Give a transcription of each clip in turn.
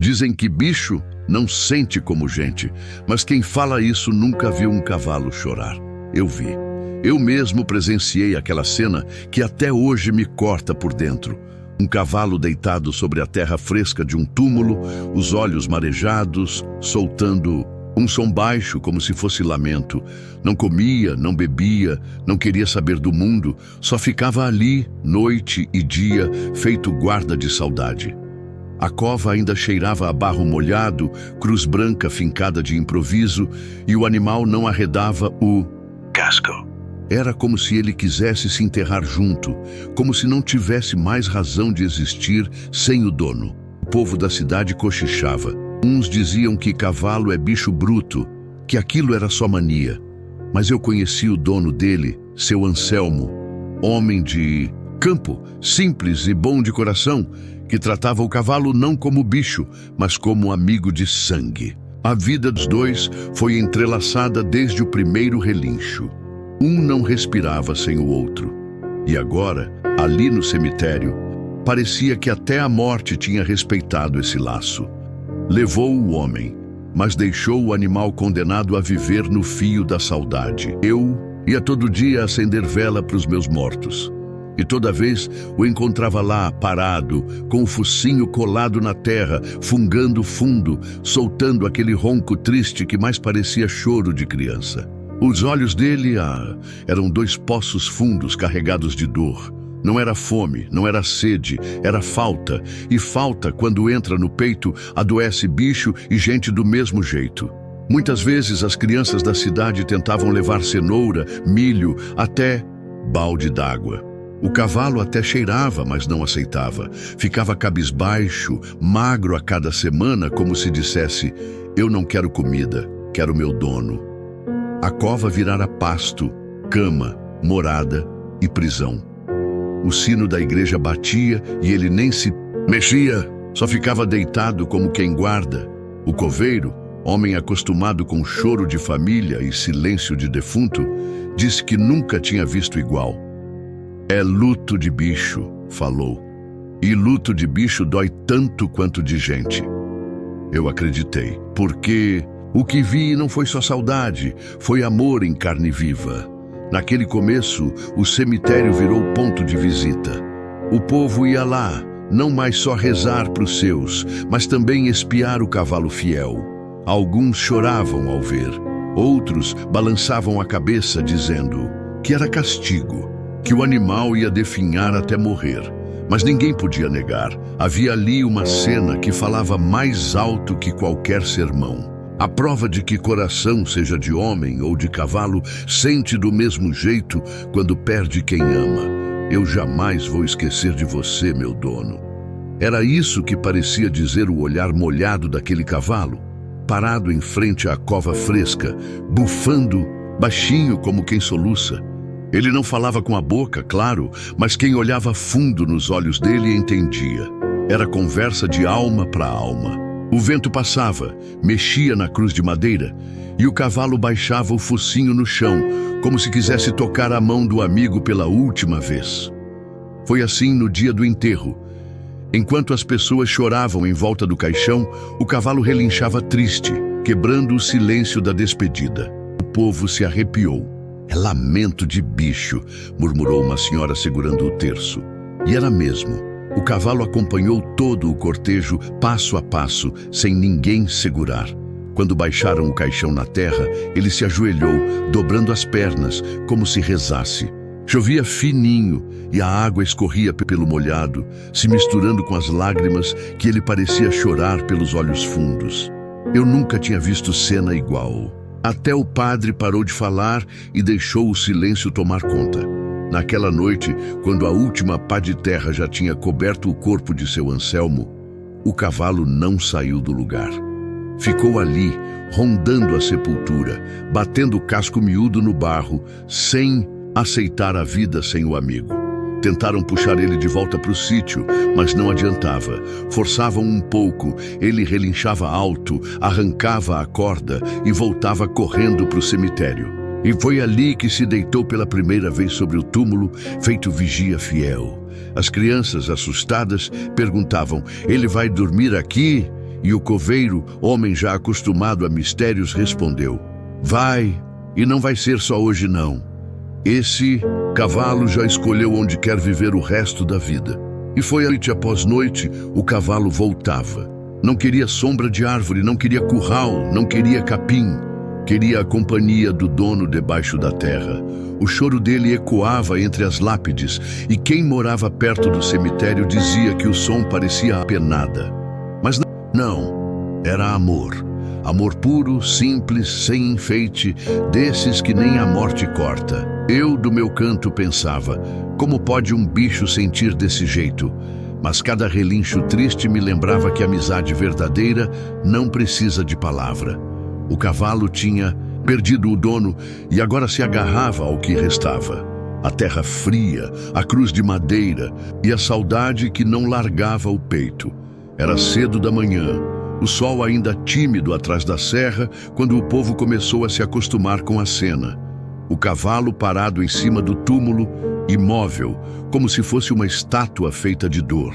Dizem que bicho não sente como gente, mas quem fala isso nunca viu um cavalo chorar. Eu vi. Eu mesmo presenciei aquela cena que até hoje me corta por dentro. Um cavalo deitado sobre a terra fresca de um túmulo, os olhos marejados, soltando um som baixo como se fosse lamento. Não comia, não bebia, não queria saber do mundo, só ficava ali, noite e dia, feito guarda de saudade. A cova ainda cheirava a barro molhado, cruz branca fincada de improviso, e o animal não arredava o casco. Era como se ele quisesse se enterrar junto, como se não tivesse mais razão de existir sem o dono. O povo da cidade cochichava. Uns diziam que cavalo é bicho bruto, que aquilo era só mania. Mas eu conheci o dono dele, seu Anselmo, homem de campo, simples e bom de coração, que tratava o cavalo não como bicho, mas como amigo de sangue. A vida dos dois foi entrelaçada desde o primeiro relincho. Um não respirava sem o outro. E agora, ali no cemitério, parecia que até a morte tinha respeitado esse laço. Levou o homem, mas deixou o animal condenado a viver no fio da saudade. Eu ia todo dia acender vela para os meus mortos. E toda vez o encontrava lá, parado, com o focinho colado na terra, fungando fundo, soltando aquele ronco triste que mais parecia choro de criança. Os olhos dele, eram dois poços fundos carregados de dor. Não era fome, não era sede, era falta. E falta, quando entra no peito, adoece bicho e gente do mesmo jeito. Muitas vezes as crianças da cidade tentavam levar cenoura, milho, até balde d'água. O cavalo até cheirava, mas não aceitava. Ficava cabisbaixo, magro a cada semana, como se dissesse: eu não quero comida, quero meu dono. A cova virara pasto, cama, morada e prisão. O sino da igreja batia e ele nem se mexia, só ficava deitado como quem guarda. O coveiro, homem acostumado com choro de família e silêncio de defunto, disse que nunca tinha visto igual. É luto de bicho, falou. E luto de bicho dói tanto quanto de gente. Eu acreditei, porque o que vi não foi só saudade, foi amor em carne viva. Naquele começo, o cemitério virou ponto de visita. O povo ia lá, não mais só rezar para os seus, mas também espiar o cavalo fiel. Alguns choravam ao ver, outros balançavam a cabeça dizendo que era castigo, que o animal ia definhar até morrer. Mas ninguém podia negar, havia ali uma cena que falava mais alto que qualquer sermão. A prova de que coração, seja de homem ou de cavalo, sente do mesmo jeito quando perde quem ama. Eu jamais vou esquecer de você, meu dono. Era isso que parecia dizer o olhar molhado daquele cavalo, parado em frente à cova fresca, bufando, baixinho como quem soluça. Ele não falava com a boca, claro, mas quem olhava fundo nos olhos dele entendia. Era conversa de alma para alma. O vento passava, mexia na cruz de madeira, e o cavalo baixava o focinho no chão, como se quisesse tocar a mão do amigo pela última vez. Foi assim no dia do enterro. Enquanto as pessoas choravam em volta do caixão, o cavalo relinchava triste, quebrando o silêncio da despedida. O povo se arrepiou. É lamento de bicho, murmurou uma senhora segurando o terço. E era mesmo. O cavalo acompanhou todo o cortejo, passo a passo, sem ninguém segurar. Quando baixaram o caixão na terra, ele se ajoelhou, dobrando as pernas, como se rezasse. Chovia fininho e a água escorria pelo molhado, se misturando com as lágrimas que ele parecia chorar pelos olhos fundos. Eu nunca tinha visto cena igual. Até o padre parou de falar e deixou o silêncio tomar conta. Naquela noite, quando a última pá de terra já tinha coberto o corpo de seu Anselmo, o cavalo não saiu do lugar. Ficou ali, rondando a sepultura, batendo o casco miúdo no barro, sem aceitar a vida sem o amigo. Tentaram puxar ele de volta para o sítio, mas não adiantava. Forçavam um pouco, ele relinchava alto, arrancava a corda e voltava correndo para o cemitério. E foi ali que se deitou pela primeira vez sobre o túmulo, feito vigia fiel. As crianças, assustadas, perguntavam: ele vai dormir aqui? E o coveiro, homem já acostumado a mistérios, respondeu: vai, e não vai ser só hoje não. Esse cavalo já escolheu onde quer viver o resto da vida. E foi noite após noite, o cavalo voltava. Não queria sombra de árvore, não queria curral, não queria capim. Queria a companhia do dono debaixo da terra. O choro dele ecoava entre as lápides, e quem morava perto do cemitério dizia que o som parecia apenada. Mas não, era amor. Amor puro, simples, sem enfeite, desses que nem a morte corta. Eu, do meu canto, pensava: como pode um bicho sentir desse jeito? Mas cada relincho triste me lembrava que a amizade verdadeira não precisa de palavra. O cavalo tinha perdido o dono e agora se agarrava ao que restava. A terra fria, a cruz de madeira e a saudade que não largava o peito. Era cedo da manhã, o sol ainda tímido atrás da serra, quando o povo começou a se acostumar com a cena. O cavalo parado em cima do túmulo, imóvel, como se fosse uma estátua feita de dor.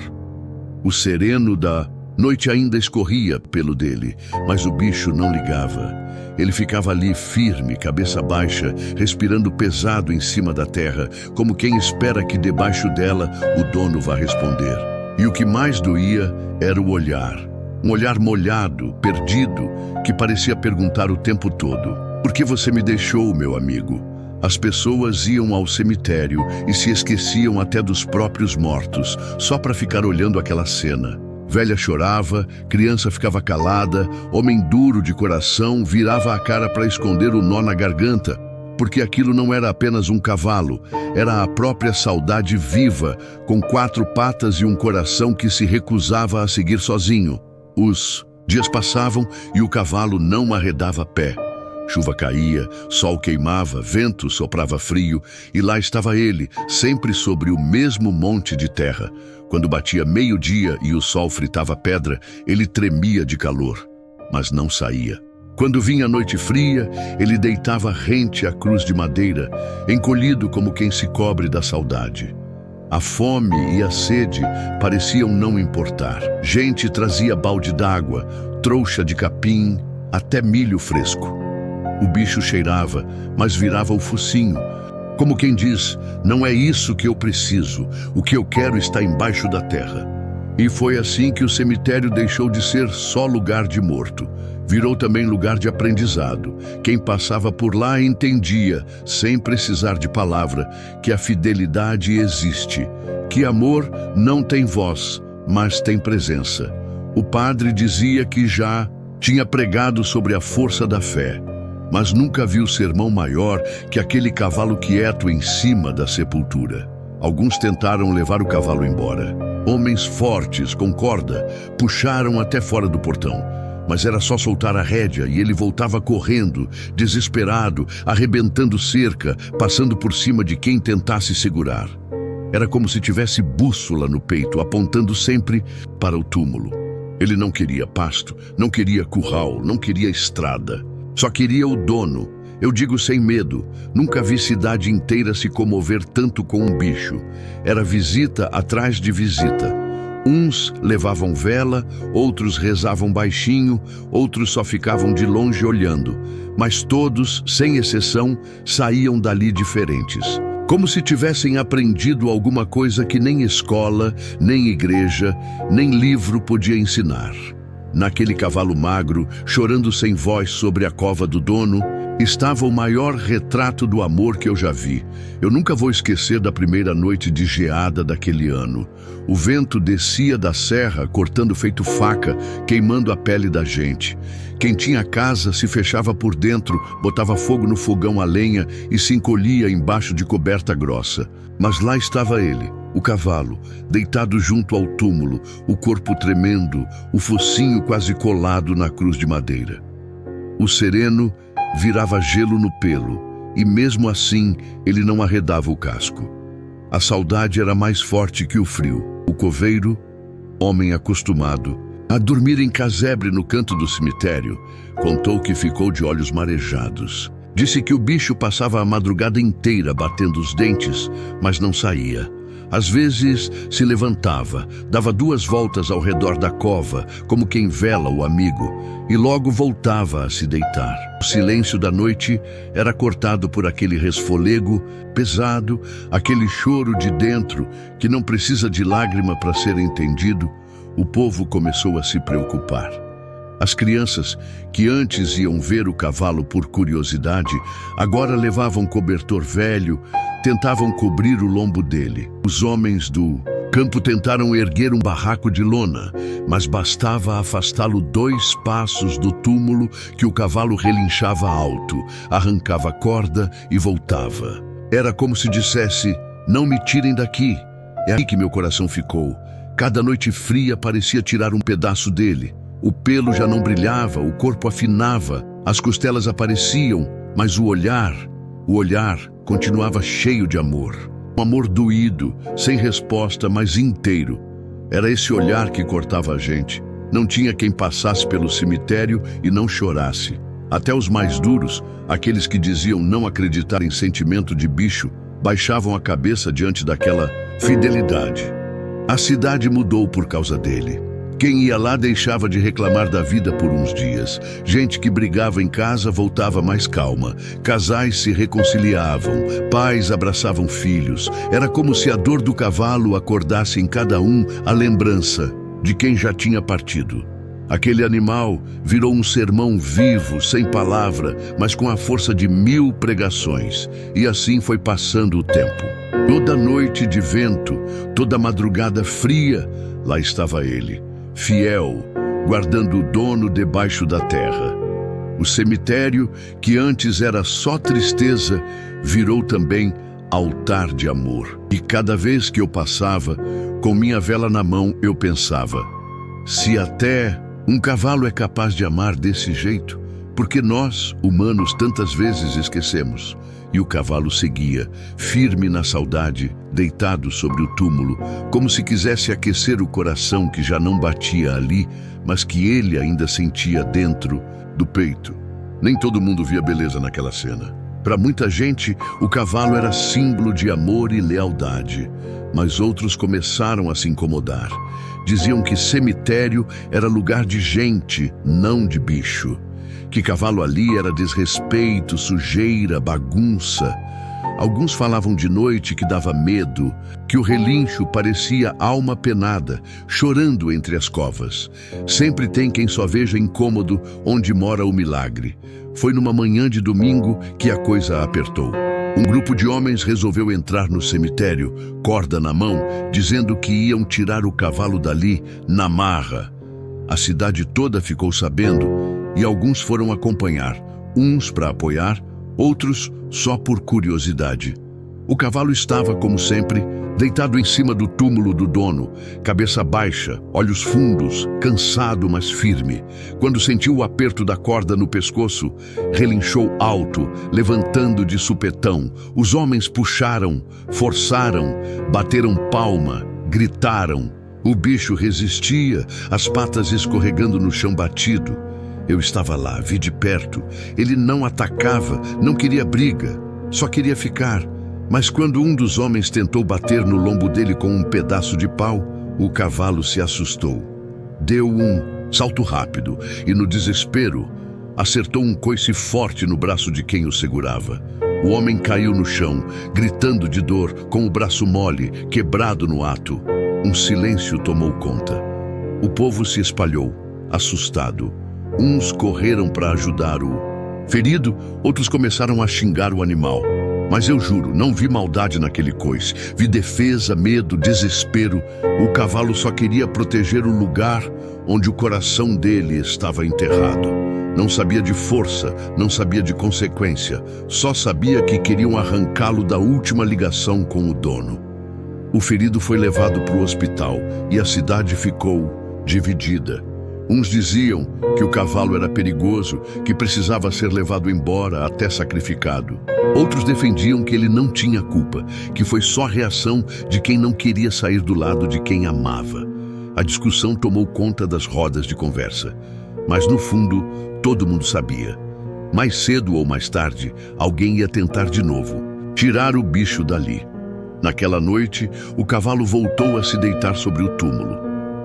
O sereno da noite ainda escorria pelo dele, mas o bicho não ligava. Ele ficava ali firme, cabeça baixa, respirando pesado em cima da terra, como quem espera que debaixo dela o dono vá responder. E o que mais doía era o olhar. Um olhar molhado, perdido, que parecia perguntar o tempo todo: por que você me deixou, meu amigo? As pessoas iam ao cemitério e se esqueciam até dos próprios mortos, só para ficar olhando aquela cena. Velha chorava, criança ficava calada, homem duro de coração virava a cara para esconder o nó na garganta, porque aquilo não era apenas um cavalo, era a própria saudade viva, com 4 patas e um coração que se recusava a seguir sozinho. Os dias passavam e o cavalo não arredava pé. Chuva caía, sol queimava, vento soprava frio, e lá estava ele, sempre sobre o mesmo monte de terra. Quando batia meio-dia e o sol fritava a pedra, ele tremia de calor, mas não saía. Quando vinha a noite fria, ele deitava rente à cruz de madeira, encolhido como quem se cobre da saudade. A fome e a sede pareciam não importar. Gente trazia balde d'água, trouxa de capim, até milho fresco. O bicho cheirava, mas virava o focinho, como quem diz: não é isso que eu preciso, o que eu quero está embaixo da terra. E foi assim que o cemitério deixou de ser só lugar de morto. Virou também lugar de aprendizado. Quem passava por lá entendia, sem precisar de palavra, que a fidelidade existe, que amor não tem voz, mas tem presença. O padre dizia que já tinha pregado sobre a força da fé, mas nunca viu sermão maior que aquele cavalo quieto em cima da sepultura. Alguns tentaram levar o cavalo embora. Homens fortes, com corda, puxaram até fora do portão. Mas era só soltar a rédea e ele voltava correndo, desesperado, arrebentando cerca, passando por cima de quem tentasse segurar. Era como se tivesse bússola no peito, apontando sempre para o túmulo. Ele não queria pasto, não queria curral, não queria estrada. Só queria o dono. Eu digo sem medo, nunca vi cidade inteira se comover tanto com um bicho. Era visita atrás de visita. Uns levavam vela, outros rezavam baixinho, outros só ficavam de longe olhando. Mas todos, sem exceção, saíam dali diferentes. Como se tivessem aprendido alguma coisa que nem escola, nem igreja, nem livro podia ensinar. Naquele cavalo magro, chorando sem voz sobre a cova do dono, estava o maior retrato do amor que eu já vi. Eu nunca vou esquecer da primeira noite de geada daquele ano. O vento descia da serra, cortando feito faca, queimando a pele da gente. Quem tinha casa se fechava por dentro, botava fogo no fogão a lenha e se encolhia embaixo de coberta grossa. Mas lá estava ele, o cavalo, deitado junto ao túmulo, o corpo tremendo, o focinho quase colado na cruz de madeira. O sereno virava gelo no pelo, e mesmo assim ele não arredava o casco. A saudade era mais forte que o frio. O coveiro, homem acostumado a dormir em casebre no canto do cemitério, contou que ficou de olhos marejados. Disse que o bicho passava a madrugada inteira batendo os dentes, mas não saía. Às vezes se levantava, dava 2 voltas ao redor da cova, como quem vela o amigo, e logo voltava a se deitar. O silêncio da noite era cortado por aquele resfolego pesado, aquele choro de dentro que não precisa de lágrima para ser entendido. O povo começou a se preocupar. As crianças, que antes iam ver o cavalo por curiosidade, agora levavam cobertor velho, tentavam cobrir o lombo dele. Os homens do campo tentaram erguer um barraco de lona, mas bastava afastá-lo 2 passos do túmulo que o cavalo relinchava alto, arrancava a corda e voltava. Era como se dissesse: não me tirem daqui. É aí que meu coração ficou. Cada noite fria parecia tirar um pedaço dele. O pelo já não brilhava, o corpo afinava, as costelas apareciam, mas o olhar continuava cheio de amor. Um amor doído, sem resposta, mas inteiro. Era esse olhar que cortava a gente. Não tinha quem passasse pelo cemitério e não chorasse. Até os mais duros, aqueles que diziam não acreditar em sentimento de bicho, baixavam a cabeça diante daquela fidelidade. A cidade mudou por causa dele. Quem ia lá deixava de reclamar da vida por uns dias. Gente que brigava em casa voltava mais calma. Casais se reconciliavam. Pais abraçavam filhos. Era como se a dor do cavalo acordasse em cada um a lembrança de quem já tinha partido. Aquele animal virou um sermão vivo, sem palavra, mas com a força de 1000 pregações. E assim foi passando o tempo. Toda noite de vento, toda madrugada fria, lá estava ele, fiel, guardando o dono debaixo da terra. O cemitério, que antes era só tristeza, virou também altar de amor. E cada vez que eu passava, com minha vela na mão, eu pensava: se até um cavalo é capaz de amar desse jeito, por que nós, humanos, tantas vezes esquecemos? E o cavalo seguia, firme na saudade, deitado sobre o túmulo, como se quisesse aquecer o coração que já não batia ali, mas que ele ainda sentia dentro do peito. Nem todo mundo via beleza naquela cena. Para muita gente, o cavalo era símbolo de amor e lealdade, mas outros começaram a se incomodar. Diziam que cemitério era lugar de gente, não de bicho. Que cavalo ali era desrespeito, sujeira, bagunça. Alguns falavam de noite que dava medo, que o relincho parecia alma penada, chorando entre as covas. Sempre tem quem só veja incômodo onde mora o milagre. Foi numa manhã de domingo que a coisa apertou. Um grupo de homens resolveu entrar no cemitério, corda na mão, dizendo que iam tirar o cavalo dali na marra. A cidade toda ficou sabendo e alguns foram acompanhar, uns para apoiar, outros só por curiosidade. O cavalo estava, como sempre, deitado em cima do túmulo do dono, cabeça baixa, olhos fundos, cansado, mas firme. Quando sentiu o aperto da corda no pescoço, relinchou alto, levantando de supetão. Os homens puxaram, forçaram, bateram palma, gritaram. O bicho resistia, as patas escorregando no chão batido. Eu estava lá, vi de perto. Ele não atacava, não queria briga, só queria ficar. Mas quando um dos homens tentou bater no lombo dele com um pedaço de pau, o cavalo se assustou. Deu um salto rápido e, no desespero, acertou um coice forte no braço de quem o segurava. O homem caiu no chão, gritando de dor, com o braço mole, quebrado no ato. Um silêncio tomou conta. O povo se espalhou, assustado. Uns correram para ajudar o ferido, outros começaram a xingar o animal. Mas eu juro, não vi maldade naquele coice. Vi defesa, medo, desespero. O cavalo só queria proteger o lugar onde o coração dele estava enterrado. Não sabia de força, não sabia de consequência. Só sabia que queriam arrancá-lo da última ligação com o dono. O ferido foi levado para o hospital e a cidade ficou dividida. Uns diziam que o cavalo era perigoso, que precisava ser levado embora, até sacrificado. Outros defendiam que ele não tinha culpa, que foi só reação de quem não queria sair do lado de quem amava. A discussão tomou conta das rodas de conversa. Mas no fundo, todo mundo sabia. Mais cedo ou mais tarde, alguém ia tentar de novo, tirar o bicho dali. Naquela noite, o cavalo voltou a se deitar sobre o túmulo.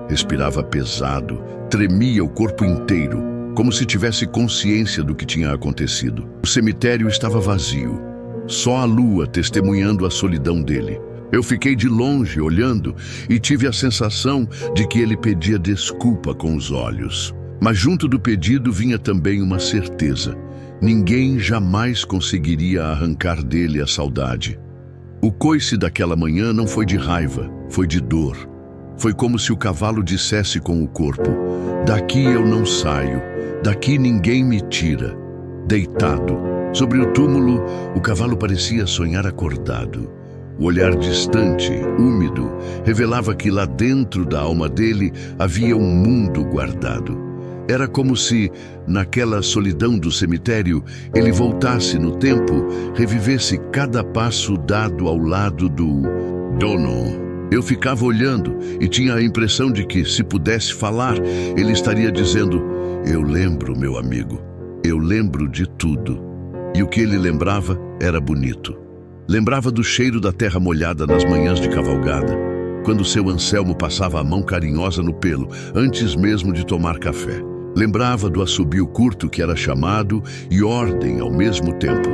Respirava pesado, tremia o corpo inteiro, como se tivesse consciência do que tinha acontecido. O cemitério estava vazio, só a lua testemunhando a solidão dele. Eu fiquei de longe olhando e tive a sensação de que ele pedia desculpa com os olhos. Mas junto do pedido vinha também uma certeza. Ninguém jamais conseguiria arrancar dele a saudade. O coice daquela manhã não foi de raiva, foi de dor. Foi como se o cavalo dissesse com o corpo: daqui eu não saio, daqui ninguém me tira. Deitado sobre o túmulo, o cavalo parecia sonhar acordado. O olhar distante, úmido, revelava que lá dentro da alma dele havia um mundo guardado. Era como se, naquela solidão do cemitério, ele voltasse no tempo, revivesse cada passo dado ao lado do dono. Eu ficava olhando e tinha a impressão de que, se pudesse falar, ele estaria dizendo: eu lembro, meu amigo, eu lembro de tudo. E o que ele lembrava era bonito. Lembrava do cheiro da terra molhada nas manhãs de cavalgada, quando seu Anselmo passava a mão carinhosa no pelo, antes mesmo de tomar café. Lembrava do assobio curto que era chamado e ordem ao mesmo tempo.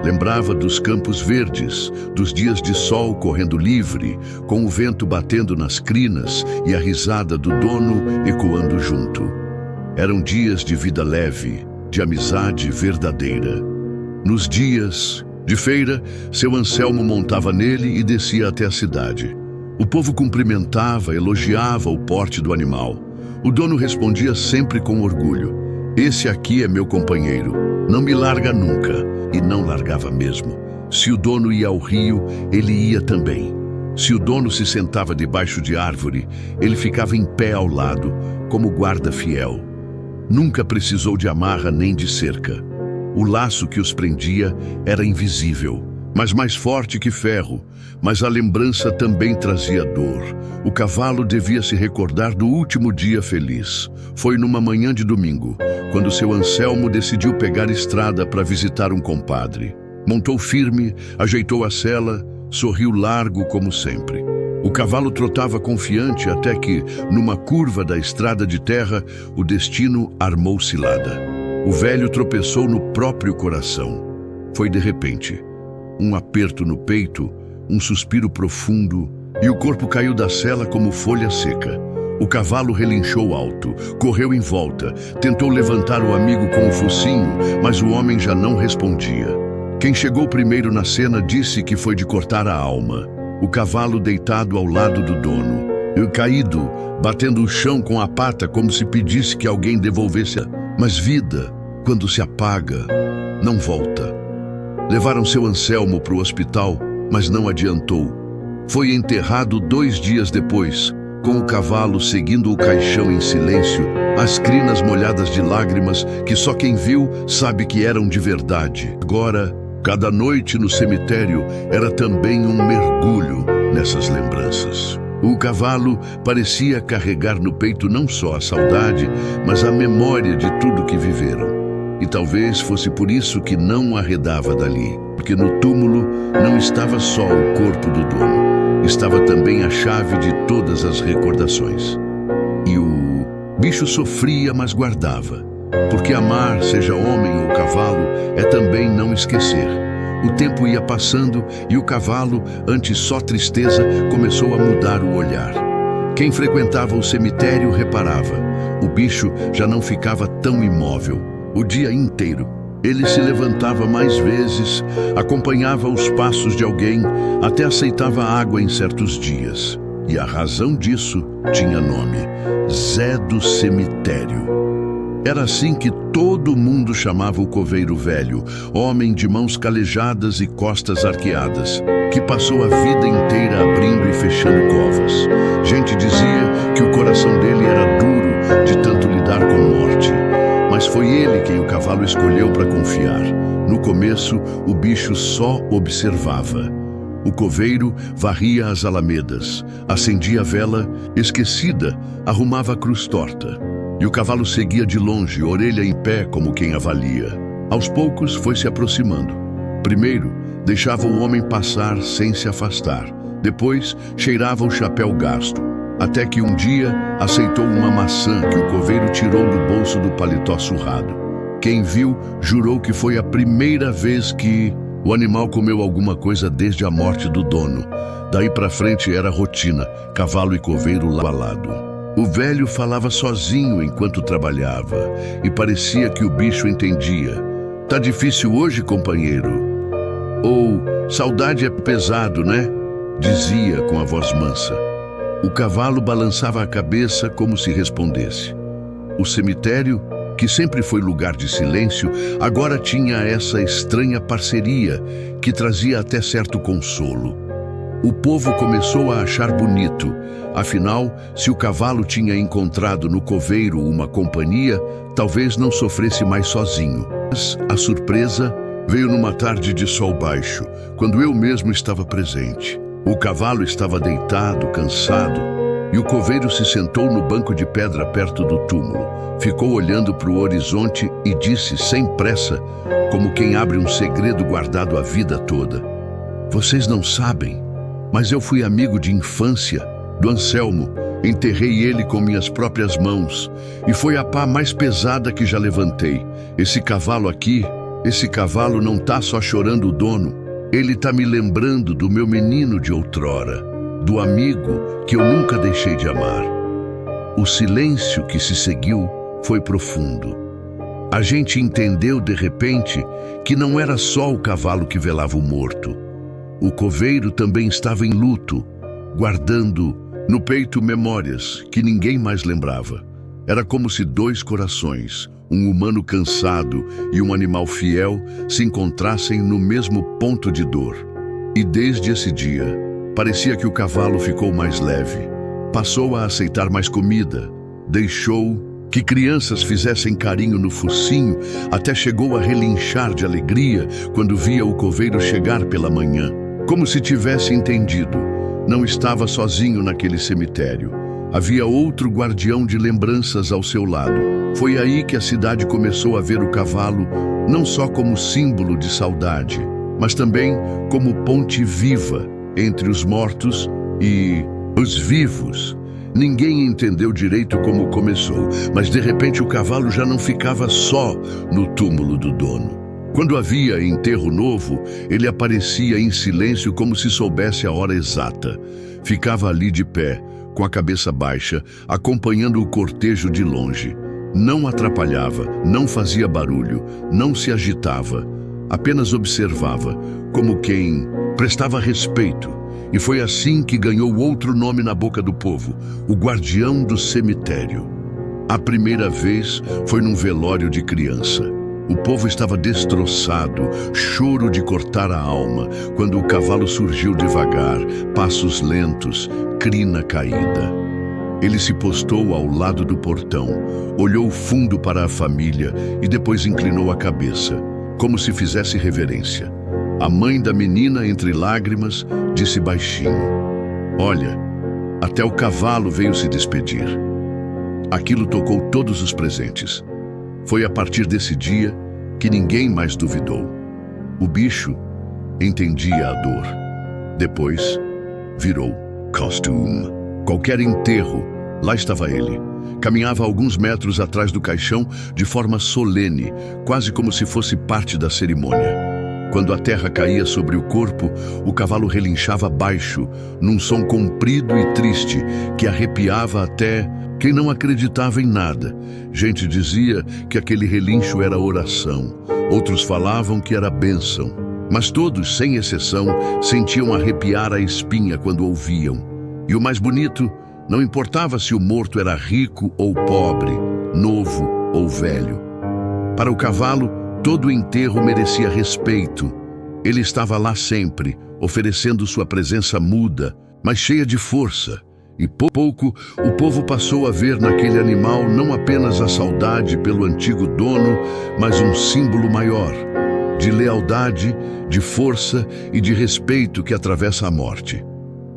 Lembrava dos campos verdes, dos dias de sol correndo livre, com o vento batendo nas crinas e a risada do dono ecoando junto. Eram dias de vida leve, de amizade verdadeira. Nos dias de feira, seu Anselmo montava nele e descia até a cidade. O povo cumprimentava, elogiava o porte do animal. O dono respondia sempre com orgulho: esse aqui é meu companheiro, não me larga nunca. E não largava mesmo. Se o dono ia ao rio, ele ia também. Se o dono se sentava debaixo de árvore, ele ficava em pé ao lado, como guarda fiel. Nunca precisou de amarra nem de cerca. O laço que os prendia era invisível, mas mais forte que ferro. Mas a lembrança também trazia dor. O cavalo devia se recordar do último dia feliz. Foi numa manhã de domingo, quando seu Anselmo decidiu pegar estrada para visitar um compadre. Montou firme, ajeitou a sela, sorriu largo como sempre. O cavalo trotava confiante até que, numa curva da estrada de terra, o destino armou cilada. O velho tropeçou no próprio coração. Foi de repente. Um aperto no peito, um suspiro profundo, e o corpo caiu da sela como folha seca. O cavalo relinchou alto, correu em volta, tentou levantar o amigo com o focinho, mas o homem já não respondia. Quem chegou primeiro na cena disse que foi de cortar a alma. O cavalo deitado ao lado do dono, e caído, batendo o chão com a pata como se pedisse que alguém devolvesse. Mas vida, quando se apaga, não volta. Levaram seu Anselmo para o hospital, mas não adiantou. Foi enterrado 2 dias depois, com o cavalo seguindo o caixão em silêncio, as crinas molhadas de lágrimas que só quem viu sabe que eram de verdade. Agora, cada noite no cemitério era também um mergulho nessas lembranças. O cavalo parecia carregar no peito não só a saudade, mas a memória de tudo que viveram. E talvez fosse por isso que não arredava dali, porque no túmulo não estava só o corpo do dono, estava também a chave de todas as recordações. E o bicho sofria, mas guardava, porque amar, seja homem ou cavalo, é também não esquecer. O tempo ia passando e o cavalo, antes só tristeza, começou a mudar o olhar. Quem frequentava o cemitério reparava, o bicho já não ficava tão imóvel. O dia inteiro, ele se levantava mais vezes, acompanhava os passos de alguém, até aceitava água em certos dias. E a razão disso tinha nome: Zé do Cemitério. Era assim que todo mundo chamava o coveiro velho, homem de mãos calejadas e costas arqueadas, que passou a vida inteira abrindo e fechando covas. Gente dizia que o coração dele era duro de tanto lidar com morte. Mas foi ele quem o cavalo escolheu para confiar. No começo, o bicho só observava. O coveiro varria as alamedas, acendia a vela, esquecida, arrumava a cruz torta. E o cavalo seguia de longe, orelha em pé, como quem avalia. Aos poucos foi se aproximando. Primeiro, deixava o homem passar sem se afastar. Depois, cheirava o chapéu gasto, até que um dia aceitou uma maçã que o coveiro tirou do bolso do paletó surrado. Quem viu, jurou que foi a primeira vez que o animal comeu alguma coisa desde a morte do dono. Daí pra frente era rotina, cavalo e coveiro lado a lado. O velho falava sozinho enquanto trabalhava e parecia que o bicho entendia. Tá difícil hoje, companheiro? Ou saudade é pesado, né? Dizia com a voz mansa. O cavalo balançava a cabeça como se respondesse. O cemitério, que sempre foi lugar de silêncio, agora tinha essa estranha parceria que trazia até certo consolo. O povo começou a achar bonito. Afinal, se o cavalo tinha encontrado no coveiro uma companhia, talvez não sofresse mais sozinho. Mas a surpresa veio numa tarde de sol baixo, quando eu mesmo estava presente. O cavalo estava deitado, cansado, e o coveiro se sentou no banco de pedra perto do túmulo. Ficou olhando para o horizonte e disse sem pressa, como quem abre um segredo guardado a vida toda: "Vocês não sabem, mas eu fui amigo de infância do Anselmo. Enterrei ele com minhas próprias mãos, e foi a pá mais pesada que já levantei. Esse cavalo aqui, esse cavalo não tá só chorando o dono, ele tá me lembrando do meu menino de outrora, do amigo que eu nunca deixei de amar." O silêncio que se seguiu foi profundo. A gente entendeu de repente que não era só o cavalo que velava o morto. O coveiro também estava em luto, guardando no peito memórias que ninguém mais lembrava. Era como se dois corações, um humano cansado e um animal fiel, se encontrassem no mesmo ponto de dor. E desde esse dia, parecia que o cavalo ficou mais leve. Passou a aceitar mais comida, deixou que crianças fizessem carinho no focinho, até chegou a relinchar de alegria quando via o coveiro chegar pela manhã. Como se tivesse entendido, não estava sozinho naquele cemitério. Havia outro guardião de lembranças ao seu lado. Foi aí que a cidade começou a ver o cavalo não só como símbolo de saudade, mas também como ponte viva entre os mortos e os vivos. Ninguém entendeu direito como começou, mas de repente o cavalo já não ficava só no túmulo do dono. Quando havia enterro novo, ele aparecia em silêncio como se soubesse a hora exata. Ficava ali de pé, com a cabeça baixa, acompanhando o cortejo de longe. Não atrapalhava, não fazia barulho, não se agitava. Apenas observava, como quem prestava respeito. E foi assim que ganhou outro nome na boca do povo: o guardião do cemitério. A primeira vez foi num velório de criança. O povo estava destroçado, choro de cortar a alma, quando o cavalo surgiu devagar, passos lentos, crina caída. Ele se postou ao lado do portão, olhou fundo para a família e depois inclinou a cabeça, como se fizesse reverência. A mãe da menina, entre lágrimas, disse baixinho: "Olha, até o cavalo veio se despedir." Aquilo tocou todos os presentes. Foi a partir desse dia que ninguém mais duvidou. O bicho entendia a dor. Depois, virou costume. Qualquer enterro, lá estava ele. Caminhava alguns metros atrás do caixão de forma solene, quase como se fosse parte da cerimônia. Quando a terra caía sobre o corpo, o cavalo relinchava baixo, num som comprido e triste que arrepiava até quem não acreditava em nada. Gente dizia que aquele relincho era oração, outros falavam que era bênção, mas todos, sem exceção, sentiam arrepiar a espinha quando ouviam. E o mais bonito, não importava se o morto era rico ou pobre, novo ou velho. Para o cavalo, todo enterro merecia respeito. Ele estava lá sempre, oferecendo sua presença muda, mas cheia de força. E pouco o povo passou a ver naquele animal não apenas a saudade pelo antigo dono, mas um símbolo maior, de lealdade, de força e de respeito que atravessa a morte.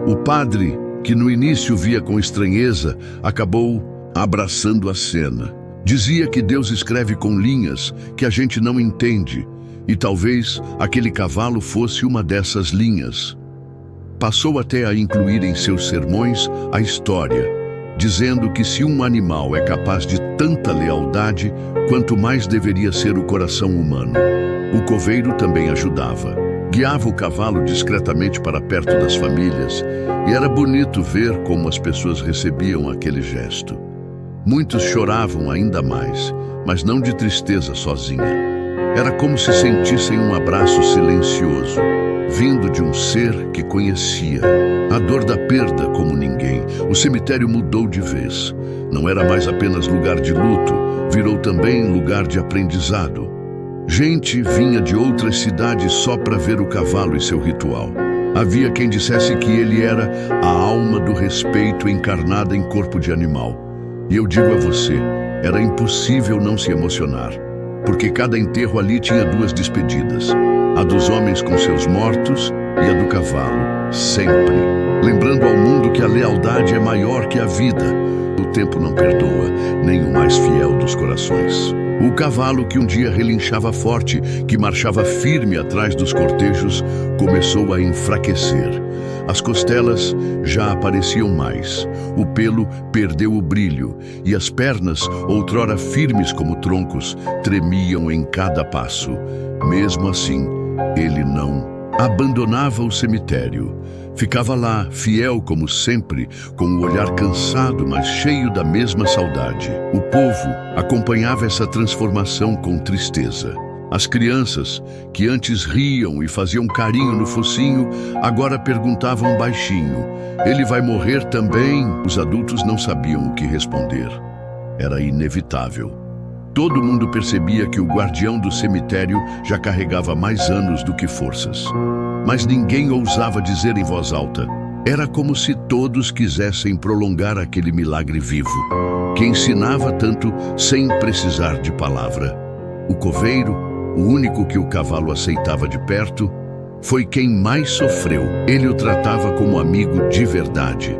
O padre, que no início via com estranheza, acabou abraçando a cena. Dizia que Deus escreve com linhas que a gente não entende, e talvez aquele cavalo fosse uma dessas linhas. Passou até a incluir em seus sermões a história, dizendo que se um animal é capaz de tanta lealdade, quanto mais deveria ser o coração humano. O coveiro também ajudava. Guiava o cavalo discretamente para perto das famílias, e era bonito ver como as pessoas recebiam aquele gesto. Muitos choravam ainda mais, mas não de tristeza sozinha. Era como se sentissem um abraço silencioso, vindo de um ser que conhecia. A dor da perda como ninguém. O cemitério mudou de vez. Não era mais apenas lugar de luto, virou também lugar de aprendizado. Gente vinha de outras cidades só para ver o cavalo e seu ritual. Havia quem dissesse que ele era a alma do respeito encarnada em corpo de animal. E eu digo a você, era impossível não se emocionar, porque cada enterro ali tinha duas despedidas, a dos homens com seus mortos e a do cavalo, sempre, lembrando ao mundo que a lealdade é maior que a vida. O tempo não perdoa, nem o mais fiel dos corações. O cavalo que um dia relinchava forte, que marchava firme atrás dos cortejos, começou a enfraquecer. As costelas já apareciam mais, o pelo perdeu o brilho e as pernas, outrora firmes como troncos, tremiam em cada passo. Mesmo assim, ele não abandonava o cemitério. Ficava lá, fiel como sempre, com o olhar cansado, mas cheio da mesma saudade. O povo acompanhava essa transformação com tristeza. As crianças, que antes riam e faziam carinho no focinho, agora perguntavam baixinho: ele vai morrer também? Os adultos não sabiam o que responder. Era inevitável. Todo mundo percebia que o guardião do cemitério já carregava mais anos do que forças. Mas ninguém ousava dizer em voz alta. Era como se todos quisessem prolongar aquele milagre vivo, que ensinava tanto sem precisar de palavra. O coveiro, o único que o cavalo aceitava de perto, foi quem mais sofreu. Ele o tratava como amigo de verdade.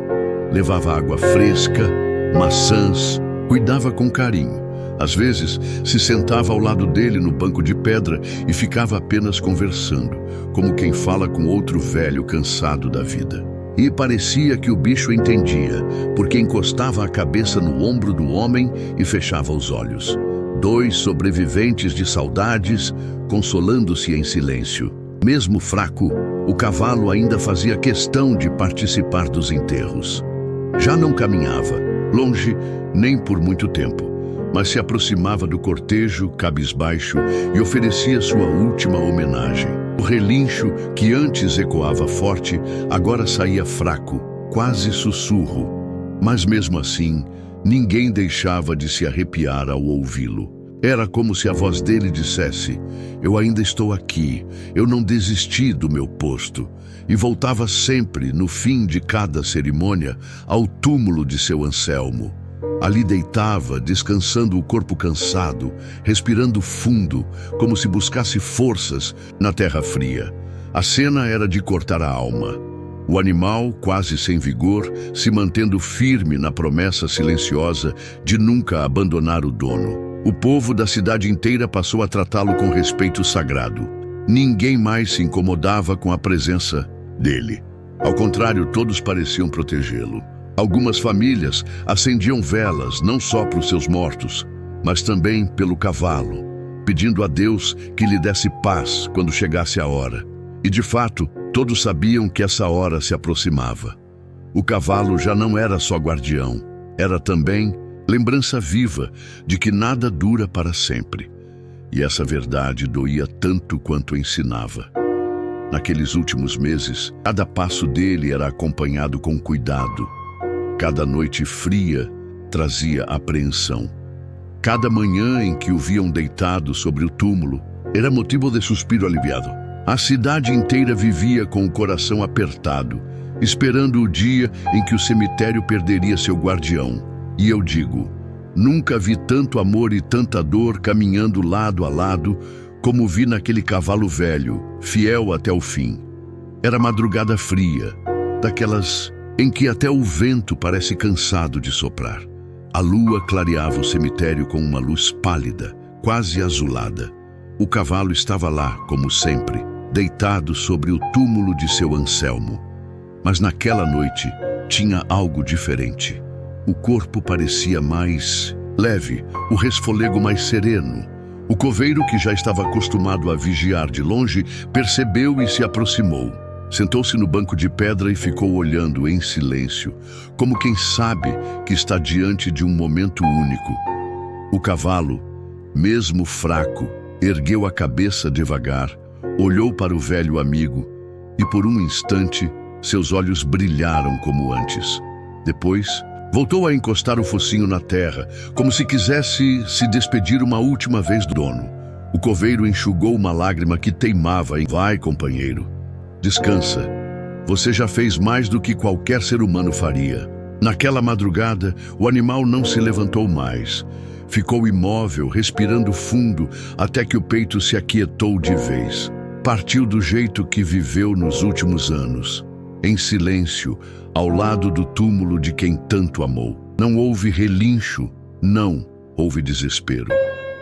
Levava água fresca, maçãs, cuidava com carinho. Às vezes, se sentava ao lado dele no banco de pedra e ficava apenas conversando, como quem fala com outro velho cansado da vida. E parecia que o bicho entendia, porque encostava a cabeça no ombro do homem e fechava os olhos. Dois sobreviventes de saudades, consolando-se em silêncio. Mesmo fraco, o cavalo ainda fazia questão de participar dos enterros. Já não caminhava, longe nem por muito tempo, mas se aproximava do cortejo, cabisbaixo, e oferecia sua última homenagem. O relincho, que antes ecoava forte, agora saía fraco, quase sussurro. Mas mesmo assim, ninguém deixava de se arrepiar ao ouvi-lo. Era como se a voz dele dissesse: eu ainda estou aqui, eu não desisti do meu posto. E voltava sempre, no fim de cada cerimônia, ao túmulo de seu Anselmo. Ali deitava, descansando o corpo cansado, respirando fundo, como se buscasse forças na terra fria. A cena era de cortar a alma. O animal, quase sem vigor, se mantendo firme na promessa silenciosa de nunca abandonar o dono. O povo da cidade inteira passou a tratá-lo com respeito sagrado. Ninguém mais se incomodava com a presença dele. Ao contrário, todos pareciam protegê-lo. Algumas famílias acendiam velas não só para os seus mortos, mas também pelo cavalo, pedindo a Deus que lhe desse paz quando chegasse a hora. E de fato, todos sabiam que essa hora se aproximava. O cavalo já não era só guardião, era também lembrança viva de que nada dura para sempre. E essa verdade doía tanto quanto ensinava. Naqueles últimos meses, cada passo dele era acompanhado com cuidado. Cada noite fria trazia apreensão. Cada manhã em que o viam deitado sobre o túmulo era motivo de suspiro aliviado. A cidade inteira vivia com o coração apertado, esperando o dia em que o cemitério perderia seu guardião. E eu digo, nunca vi tanto amor e tanta dor caminhando lado a lado como vi naquele cavalo velho, fiel até o fim. Era madrugada fria, daquelas em que até o vento parece cansado de soprar. A lua clareava o cemitério com uma luz pálida, quase azulada. O cavalo estava lá, como sempre, deitado sobre o túmulo de seu Anselmo. Mas naquela noite tinha algo diferente. O corpo parecia mais leve, o resfolego mais sereno. O coveiro, que já estava acostumado a vigiar de longe, percebeu e se aproximou. Sentou-se no banco de pedra e ficou olhando em silêncio, como quem sabe que está diante de um momento único. O cavalo, mesmo fraco, ergueu a cabeça devagar, olhou para o velho amigo e, por um instante, seus olhos brilharam como antes. Depois, voltou a encostar o focinho na terra, como se quisesse se despedir uma última vez do dono. O coveiro enxugou uma lágrima que teimava em "Vai, companheiro. Descansa. Você já fez mais do que qualquer ser humano faria." Naquela madrugada, o animal não se levantou mais. Ficou imóvel, respirando fundo, até que o peito se aquietou de vez. Partiu do jeito que viveu nos últimos anos, em silêncio, ao lado do túmulo de quem tanto amou. Não houve relincho, não houve desespero.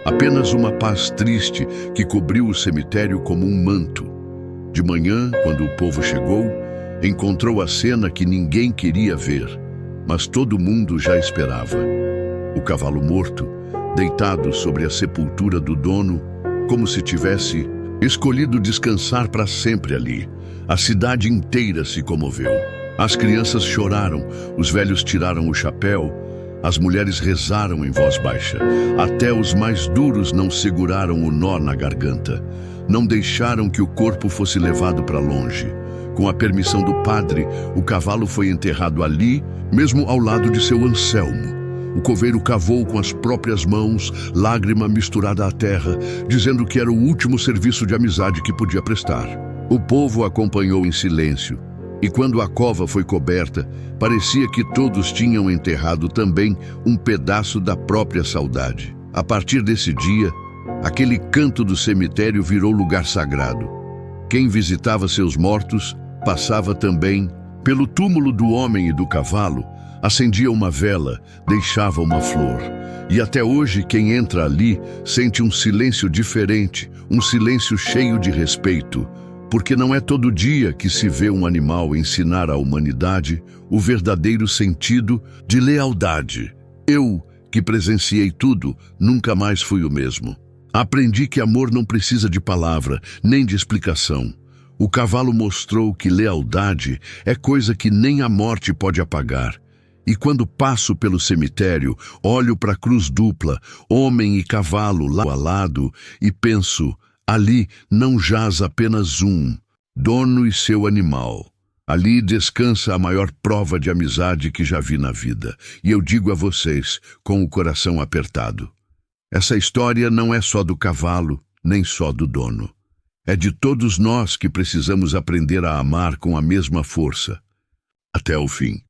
Apenas uma paz triste que cobriu o cemitério como um manto. De manhã, quando o povo chegou, encontrou a cena que ninguém queria ver, mas todo mundo já esperava. O cavalo morto, deitado sobre a sepultura do dono, como se tivesse escolhido descansar para sempre ali. A cidade inteira se comoveu. As crianças choraram, os velhos tiraram o chapéu, as mulheres rezaram em voz baixa. Até os mais duros não seguraram o nó na garganta. Não deixaram que o corpo fosse levado para longe. Com a permissão do padre, o cavalo foi enterrado ali, mesmo ao lado de seu Anselmo. O coveiro cavou com as próprias mãos, lágrima misturada à terra, dizendo que era o último serviço de amizade que podia prestar. O povo acompanhou em silêncio, e quando a cova foi coberta, parecia que todos tinham enterrado também um pedaço da própria saudade. A partir desse dia, aquele canto do cemitério virou lugar sagrado. Quem visitava seus mortos passava também pelo túmulo do homem e do cavalo, acendia uma vela, deixava uma flor. E até hoje quem entra ali sente um silêncio diferente, um silêncio cheio de respeito, porque não é todo dia que se vê um animal ensinar à humanidade o verdadeiro sentido de lealdade. Eu, que presenciei tudo, nunca mais fui o mesmo. Aprendi que amor não precisa de palavra, nem de explicação. O cavalo mostrou que lealdade é coisa que nem a morte pode apagar. E quando passo pelo cemitério, olho para a cruz dupla, homem e cavalo lado a lado, e penso, ali não jaz apenas um, dono e seu animal. Ali descansa a maior prova de amizade que já vi na vida. E eu digo a vocês, com o coração apertado, essa história não é só do cavalo, nem só do dono. É de todos nós que precisamos aprender a amar com a mesma força, até o fim.